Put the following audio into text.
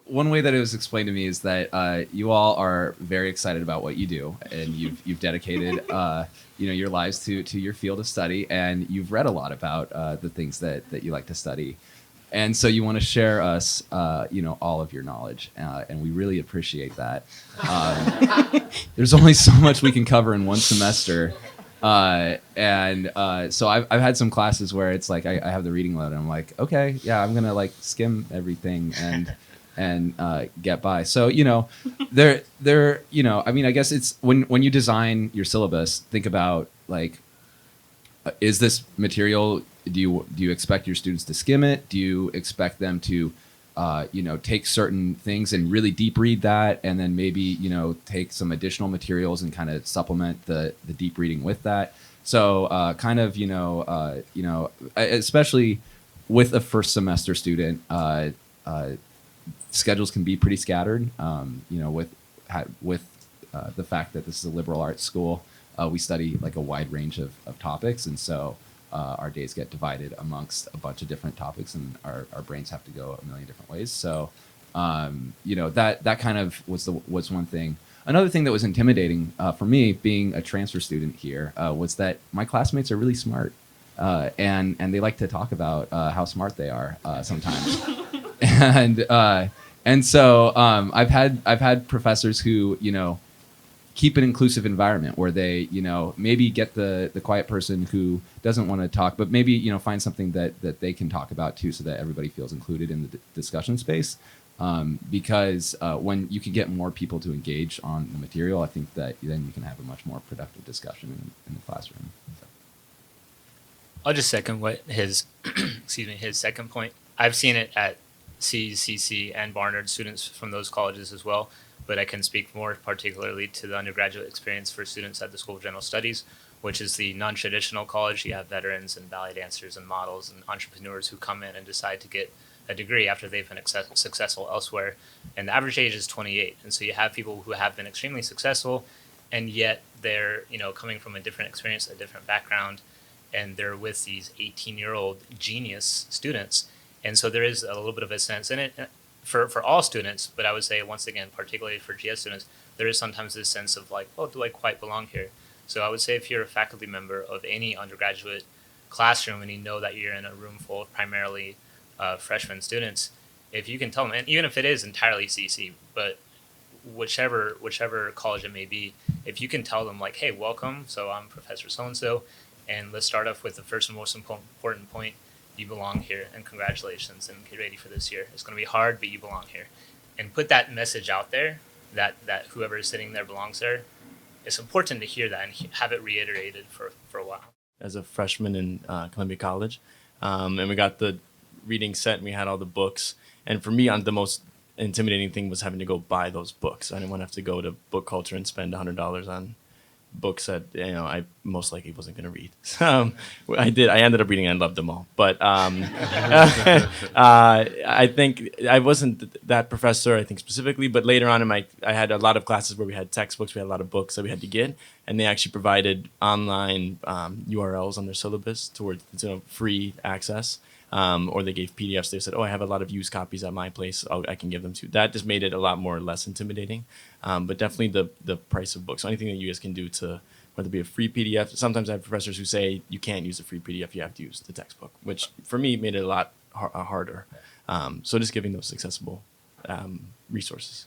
one way that it was explained to me is that you all are very excited about what you do, and you've dedicated your lives to your field of study, and you've read a lot about the things that you like to study, and so you want to share us all of your knowledge, and we really appreciate that. There's only so much we can cover in one semester. So I've had some classes where it's like I have the reading load and I'm like, okay, yeah, I'm gonna like skim everything and get by. So I mean, I guess it's when you design your syllabus, think about like, is this material? Do you expect your students to skim it? Do you expect them to take certain things and really deep read that, and then maybe take some additional materials and kind of supplement the deep reading with that. So especially with a first semester student, schedules can be pretty scattered. With the fact that this is a liberal arts school, we study like a wide range of topics, and so our days get divided amongst a bunch of different topics, and our brains have to go a million different ways. So, that kind of was one thing. Another thing that was intimidating for me, being a transfer student here, was that my classmates are really smart, and they like to talk about how smart they are sometimes, and so I've had professors who keep an inclusive environment where they, maybe get the quiet person who doesn't want to talk, but maybe, find something that they can talk about too, so that everybody feels included in the discussion space. Because when you can get more people to engage on the material, I think that then you can have a much more productive discussion in the classroom. So. I'll just second what his, his second point. I've seen it at CCC and Barnard, students from those colleges as well, but I can speak more particularly to the undergraduate experience for students at the School of General Studies, which is the non-traditional college. You have veterans and ballet dancers and models and entrepreneurs who come in and decide to get a degree after they've been successful elsewhere. And the average age is 28. And so you have people who have been extremely successful, and yet they're, coming from a different experience, a different background, and they're with these 18-year-old genius students. And so there is a little bit of a sense in it for all students, but I would say, once again, particularly for GS students, there is sometimes this sense of like, oh, do I quite belong here? So I would say if you're a faculty member of any undergraduate classroom and you know that you're in a room full of primarily freshman students, if you can tell them, and even if it is entirely CC, but whichever college it may be, if you can tell them like, hey, welcome, so I'm Professor so-and-so, and let's start off with the first and most important point: you belong here, and congratulations, and get ready for this year. It's going to be hard, but you belong here. And put that message out there that whoever is sitting there belongs there. It's important to hear that and have it reiterated for a while. As a freshman in Columbia College, and we got the reading set, and we had all the books. And for me, the most intimidating thing was having to go buy those books. I didn't want to have to go to Book Culture and spend $100 on books that I most likely wasn't going to read. I did. I ended up reading and loved them all. But I think I wasn't that professor, I think specifically. But later on I had a lot of classes where we had textbooks. We had a lot of books that we had to get, and they actually provided online URLs on their syllabus towards free access. Or they gave PDFs. They said, oh, I have a lot of used copies at my place. I can give them to you. That just made it a lot more less intimidating. But definitely the price of books. So anything that you guys can do to, whether it be a free PDF. Sometimes I have professors who say you can't use a free PDF. You have to use the textbook, which for me made it a lot harder. So just giving those accessible resources.